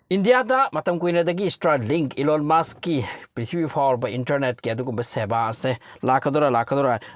India da matam kuina dagi Starlink Elon Musk ki prithvi for ba internet ke adugu seba ase lakadora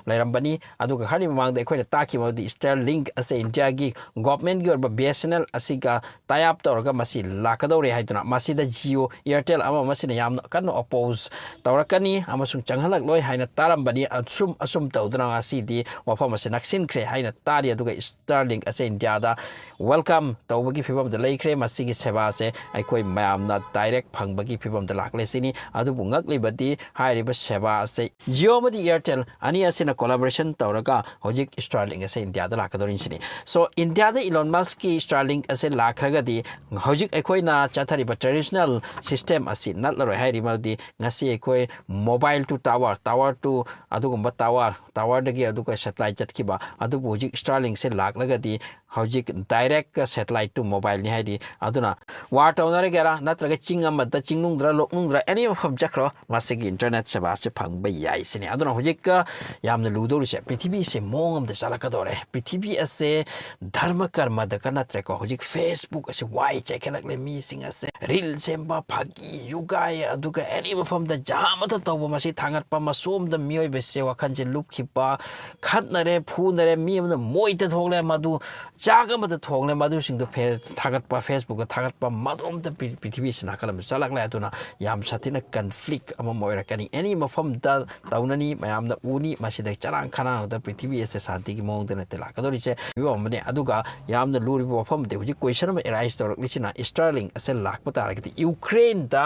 lairambani aduga khani mamang da ekhoina taki modi Starlink ase India gi government gi or ba BSNL asiga tayap torga masi lakadore haiduna masi da Jio Airtel ama masi na yam kan oppose tawrakani amasung changhalak loi haina tarambani asum tawduna asi di wafam ase naksin kre haina tari aduga Starlink ase India da welcome tawbagi phibam da leikre masi gi seba ase ꯑꯩꯈꯣꯏ ꯃꯌꯥꯝꯅ direct ꯐꯪꯕꯒꯤ ꯐꯤꯕꯝꯗ ꯂꯥꯛꯂꯦꯁꯤꯅꯤ ꯑꯗꯨꯕꯨ ꯉꯛꯂꯤꯕꯗꯤ ꯍꯥꯏꯔꯤꯕ ꯁꯦꯕꯥ ꯑꯁꯤ ꯖꯤꯑꯣ ꯑꯃꯗꯤ Airtel ꯑꯅꯤ ꯑꯁꯤꯅ ꯀꯣꯂꯥꯕꯣꯔꯦꯁꯟ ꯇꯧꯔꯒ ꯍꯧꯖꯤꯛ ꯁ꯭ꯇꯥꯔꯂꯤꯡ ꯑꯁꯤ ꯏꯟꯗꯤꯌꯥꯗ ꯂꯥꯛꯀꯗꯧꯔꯤꯁꯤꯅꯤ ꯁꯣ ꯏꯟꯗꯤꯌꯥꯗ ꯏꯂꯣꯟ ꯃꯁꯛꯀꯤ ꯁ꯭ꯇꯥꯔꯂꯤꯡ ꯑꯁꯤ ꯂꯥꯛꯈ꯭ꯔꯒꯗꯤ ꯍꯧꯖꯤꯛ ꯑꯩꯈꯣꯏꯅ ꯆꯠꯊꯔꯤꯕ ꯇ꯭ꯔꯦꯗꯤꯁꯅꯦꯜ ꯁꯤꯁꯇꯦꯝ ꯑꯁꯤ ꯅꯠꯂꯔꯣꯏ ꯍꯥꯏꯔꯤꯕꯗꯤ ꯉꯁꯤ ꯑꯩꯈꯣꯏ ꯃꯣꯕꯥꯏꯜ ꯇꯨ ꯇꯥꯋꯔ ꯇꯨ ꯑꯗꯨꯒꯨꯝꯕ ꯇꯥꯋꯔꯗꯒꯤ ꯑꯗꯨꯒ ꯁꯦꯇꯦꯂꯥꯏꯠ ꯆꯠꯈꯤꯕ ꯑꯗꯨꯕꯨ ꯍꯧꯖꯤꯛ ꯁ꯭ꯇꯥꯔꯂꯤꯡꯁꯦ ꯂꯥꯛꯂꯒꯗꯤ ꯍꯧꯖꯤꯛ ꯗꯥꯏꯔꯦꯛ ꯁꯦꯇꯦꯂꯥꯏꯠ ꯇꯨ ꯃꯣꯕꯥꯏꯜꯅꯤ ꯍꯥꯏꯗꯤ ꯑꯗꯨꯅ ꯋꯥꯔ ꯇꯧꯅꯔꯒꯦꯔꯥ ꯅꯠꯇ꯭ꯔꯒ ꯆꯤꯡ ꯑꯃꯗ ꯆꯤꯡꯅꯨꯡꯗ꯭ꯔ ꯂꯣꯛꯅꯨꯡꯗ꯭ꯔ ꯑꯦꯅꯤ ꯃꯐꯝ ꯆꯠꯈ꯭ꯔꯣ ꯃꯁꯤꯒꯤ ꯏꯟꯇꯔꯅꯦꯠ ꯁꯦꯕꯥꯁꯦ ꯐꯪꯕ ꯌꯥꯏ ꯁꯤꯅꯤ ꯑꯗꯨꯅ ꯍꯧꯖꯤꯛ ꯌꯥꯝꯅ ꯂꯨꯗꯧꯔꯤꯁꯦ ꯄ꯭ꯔꯤꯊꯤꯕꯤꯁꯦ ꯃꯑꯣꯡ ꯑꯃꯗ ꯆꯠꯂꯛꯀꯗꯧꯔꯦ ꯄ꯭ꯔꯤꯊꯤꯕꯤ ꯑꯁꯦ ꯙꯔꯃ ꯀꯔꯃꯗꯀ ꯅꯠꯇ꯭ꯔꯦꯀꯣ ꯍꯧꯖꯤꯛ ꯐꯦꯁꯕꯨꯛ ꯑꯁꯤ ꯋꯥꯏ ꯆꯥꯏꯈꯠꯂꯛꯂꯦ ꯃꯤꯁꯤꯡ ꯑꯁꯦ ꯔꯤꯜ ꯁꯦꯝꯕ ꯐꯥꯒꯤ ꯌꯨꯒꯥꯏ ꯑꯗꯨꯒ ꯑꯦꯅꯤ ꯃꯐꯝꯗ ꯖꯥꯃꯇ ꯇꯧꯕ ꯃꯁꯤ ꯊꯥꯡꯒꯠꯄ ꯃꯁꯣꯝꯗ ꯃꯤꯑꯣꯏꯕꯁꯦ ꯋꯥꯈꯜꯁꯦ ꯂꯨꯞꯈꯤꯕ ꯈꯠꯅꯔꯦ ꯐꯨꯅꯔꯦ ꯃꯤ ꯑꯃꯅ ꯃꯣꯏꯗ ꯊꯣꯛꯂꯦ ꯃꯗꯨ ꯆꯥꯛ ꯑꯃꯗ ꯊꯣꯛꯂꯦ ꯃꯗꯨꯁꯤꯡꯗꯣ ꯊꯥꯒꯠꯄ ꯐꯦꯁꯕꯨꯛꯇ ꯊꯥꯒꯠꯄ ꯃꯗꯣꯝꯇ ꯄ꯭ꯔꯤꯊꯤꯕꯤꯁꯤ ꯅꯥꯀꯜ ꯑꯃ ꯆꯠꯂꯛꯂꯦ ꯑꯗꯨꯅ ꯌꯥꯝ ꯁꯥꯊꯤꯅ ꯀꯟꯐ꯭ꯂꯤꯛ ꯑꯃ ꯑꯣꯏꯔꯛꯀꯅꯤ ꯑꯦꯅꯤ ꯃꯐꯝꯗ ꯇꯧꯅꯅꯤ ꯃꯌꯥꯝꯅ ꯎꯅꯤ ꯃꯁꯤꯗ ꯆꯔꯥꯡ ꯈꯅꯥꯡꯗ ꯄ꯭ꯔꯤꯊꯤꯕꯤ ꯑꯁꯦ ꯁꯥꯟꯇꯤꯒꯤ ꯃꯑꯣꯡꯗ ꯅꯠꯇꯦ ꯂꯥꯛꯀꯗꯧꯔꯤꯁꯦ ꯐꯤꯕꯝ ꯑꯃꯅꯤ ꯑꯗꯨꯒ ꯌꯥꯝꯅ ꯂꯨꯔꯤꯕ ꯋꯥꯐꯝꯗꯤ ꯍꯧꯖꯤꯛ ꯀꯣꯏꯁꯟ ꯑꯃ ꯑꯦꯔꯥꯏꯁ ꯇꯧꯔꯛꯂꯤꯁꯤꯅ ꯁ꯭ꯇꯥꯔꯂꯤꯡ ꯑꯁꯦ ꯂꯥꯛꯄ ꯇꯥꯔꯒꯗꯤ ꯌꯨꯀ꯭ꯔꯦꯟꯗ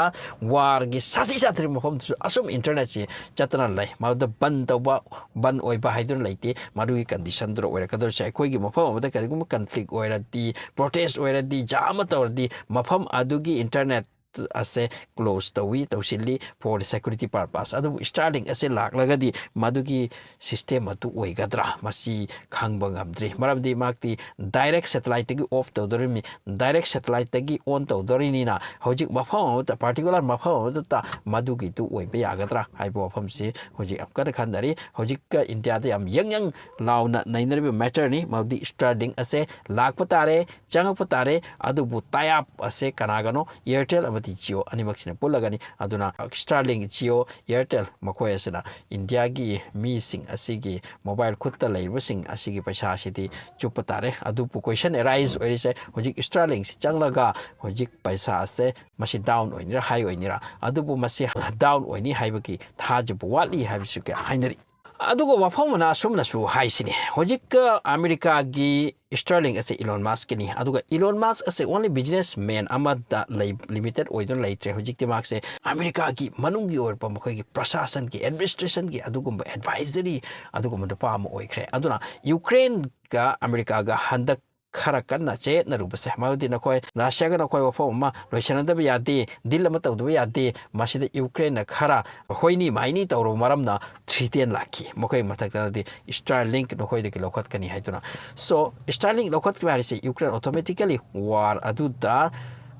ꯋꯥꯔꯒꯤ ꯁꯥꯊꯤꯕ ꯃꯐꯝꯗꯁꯨ ꯑꯁꯨꯝ ꯏꯟꯇꯔꯅꯦꯠꯁꯤ ꯆꯠꯇꯅ ꯂꯩ ꯃꯗꯨꯗ ꯕꯟ ꯑꯣꯏꯕ ꯍꯥꯏꯗꯨꯅ ꯂꯩꯇꯦ ꯃꯗꯨꯒꯤ ꯀꯟꯗꯤꯁꯟꯗꯨꯗ ꯑꯣꯏꯔꯛꯀꯗꯧꯔꯤꯁꯦ ꯑꯩꯈꯣꯏꯒꯤ ꯃꯐꯝ ꯑꯃꯗ ꯀꯔꯤꯒꯨꯝꯕ ꯀꯟꯐ꯭ꯂꯤꯛ ꯑꯣꯏꯔꯗꯤ ꯄ꯭ꯔꯣꯇꯦꯁ ꯑꯣꯏꯔꯗꯤ ꯖꯥꯝ ꯑꯃ ꯇꯧꯔꯗꯤ ꯃꯐꯝ ꯑꯗꯨꯒꯤ internet ase close tawi tawsilli for security purpose adu Starlink ase laklagadi madugi system atu oigadra masi khangba ngamdri maramdi makti direct satellite gi off tawdorimi direct satellite gi on tawdorini na hojik mafam ta particular mafam ta madugi tu oiba yagadra haibo mafam si hojik apkada khandari hojik ka India da yam yang launa nainari matter ni madi Starlink ase lakpa tare changpa tare adu bu tayap ase kanagano Airtel Jio animaksina pullagani aduna Starlink Jio Airtel makhoi asina India gi mi sing asigi mobile khutta leibasing asigi paisa asidi chupatare adu pu question arise orise hojik Starlink si changlaga hojik paisa ase masi down oinira high oinira adu bu masi down oini haibaki thajibu wali haibisu ke hainari adugo wafamana sumnasu haisini hojik America gi Starlink ase Elon Musk ni aduga Elon Musk ase only businessman amada limited oidon laitre hojik ti mark se America gi manungi or pa makhoi gi prasasan gi administration gi adugumba advisory adugumba pa ma oikre aduna Ukraine ga America ga handak khara kanna che na ruba se maudi na koi Russia ga na koi wafo ma loisana da yade dil ma tawdu yade masida Ukraine na khara hoini maini tawro maramna 310 lakhi mokoi matak da di Starlink no koi de lokat kani haiduna so Starlink lokat ki se Ukraine automatically war adu da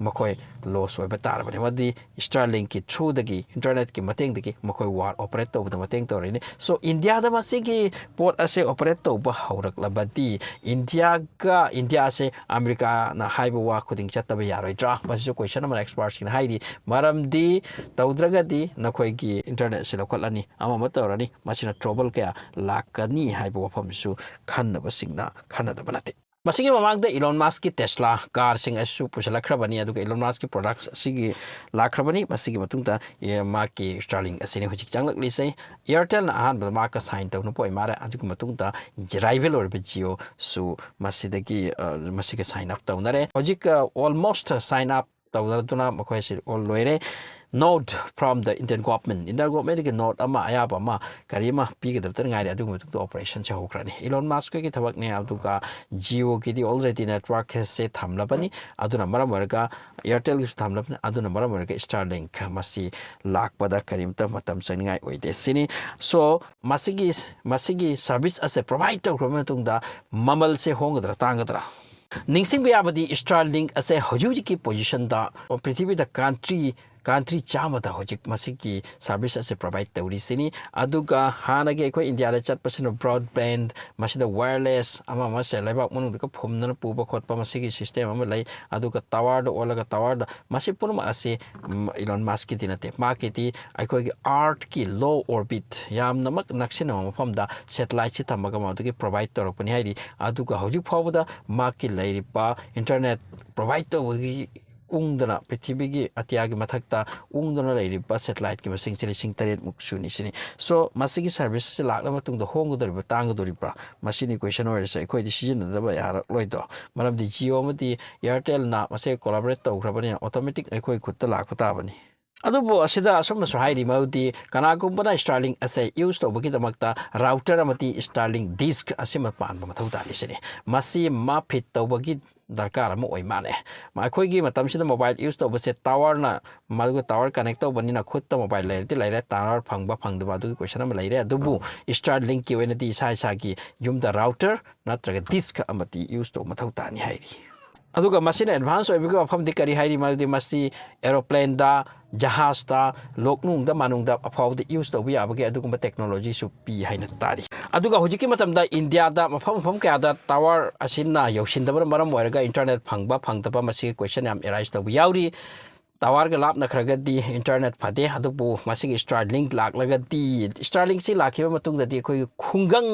makhoi loss oiba tarabani madi Starlink ki through dagi internet ki mateng dagi makhoi war operate tawda mateng tawrini so India da masigi port ase operate tawba haurak labadi India se America na haiba wa khuding chattaba yaroidra basi question ama experts kin haidi maramdi tawdragadi nakhoi gi internet se lokhalani ama matawrani masina trouble kya lakani haiba wafam su khannaba singna khannada banate masigi mamangda Elon Musk ki Tesla car sing asu pusalakrabani aduga Elon Musk ki products sigi lakrabani masigi matungta ma ki Starlink asini hojik changlak lisai Airtel na ahan ma ka sign tawnu poi mara aduga matungta rival or Jio su masidagi masigi sign up tawnare hojik almost sign up tawduna makhoi si all loire note from the Indian government ki note ama ayaba ma karima pi ga dabtar ngai adu mutuk operation cha hokrani Elon Musk ki thabak ne aduga Jio ki di already network se thamlabani aduna maram warga Airtel ki thamlabani aduna maram warga Starlink masi lakpada karimta matam sangai oide sini so masigi service as a provider kromatungda mamal se hongadra tangadra ningsing biabadi Starlink as a hojuji ki position da prithvi da country country chamada hojik masiki service ase provide tawri sini aduga hanage ko India da chat percent broadband masida wireless ama mase lebak munu ka phumna puba khotpa masigi system ama lai aduga tower da olaga tower da masi punma ase Elon Musk ki dinate marketi aikoi art ki low orbit yam namak naksina mafam da satellite chi tamaga ma dugi provide torokpani hairi aduga hojik phawda market lai pa internet provide to ungdana prithibigi atiagi mathakta ungdana lairiba satellite ki masing silising taret muksuni sini so masigi service se lakla matung do hong do tang do ribra masini question or se khoi decision da ba yar loido maram di Jio mati Airtel na mase collaborate to grabani automatic khoi khutta lakta bani adubo asida asomna so hairi maudi kana kumbana Starlink ase use to bagi damakta router amati Starlink disk asima pan ba mathau ta lisini masi ma fit to bagi darkar mo oi mane ma khoi gi matam sida mobile use to base tower na malu tower connect to bani na khutta mobile le ti laire tower phangba phangda du question am laire adubu Starlink ki wena ti sai sa gi yum da router natraga disk amati use to mathau ta ni hairi aduga machine advance oibiga afam dikari hairi maldi masti aeroplane da jahaz da loknung da manung da afaw da use to bi abage adugumba technology su pi haina tari aduga hojiki matam da India da mafam kya da tower asinna yosin da maram oiraga internet phangba phangtaba masi question am arise to bi yauri tower ga lap na khragadi internet phade adubu masi Starlink laklagadi Starlink si lakhiba matung da di khoi khungang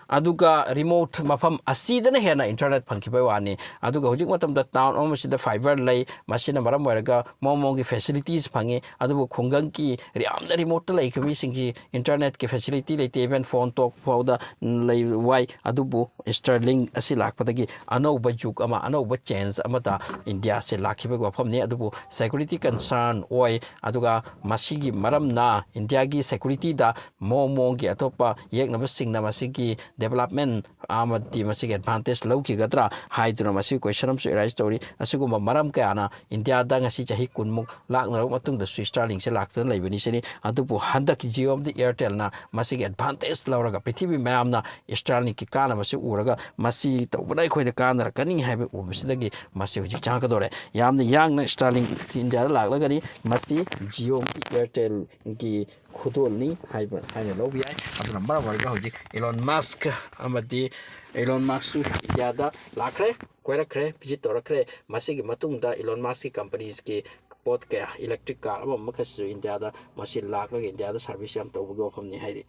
aduga remote mafam asidana hena internet phangkibai wani aduga hojik matam da town omasida fiber lay masina maram waraga momong ki facilities phange adubu khungang ki riamda remote lay khami singi internet ki facility lay even phone talk phawda lay wai adubu Starlink asi lakpadagi anauba juk ama anauba change amata India se lakhibai wafam ne adubu security concern oi aduga masigi maram na India gi security da momong ki atopa yeknaba singna masigi development amati masig advantage lawki gatra haiduna masig question am su rise story asiguma maram kana India da ngasi chahi kunmuk lakna matung da Starlink se laktan laibani sini adupu handak Jio am the Airtel na masig advantage lawraga prithibi mayam na Starlink ki kana masig uraga masi tawbadai khoi da kana kani haibe ubisidagi masi hujik changa dore yamna yang na Starlink India laklagani masi Jio Airtel ki khudolni haiba haina lobi ai aduna mara warga hujik Elon Musk amadi Elon Musk yada lakre koirakre visit torakre masigi matungda Elon Musk companies ki pot kaya electric car ama makasu India da masi lakla India da service yam tawbugo famni haidi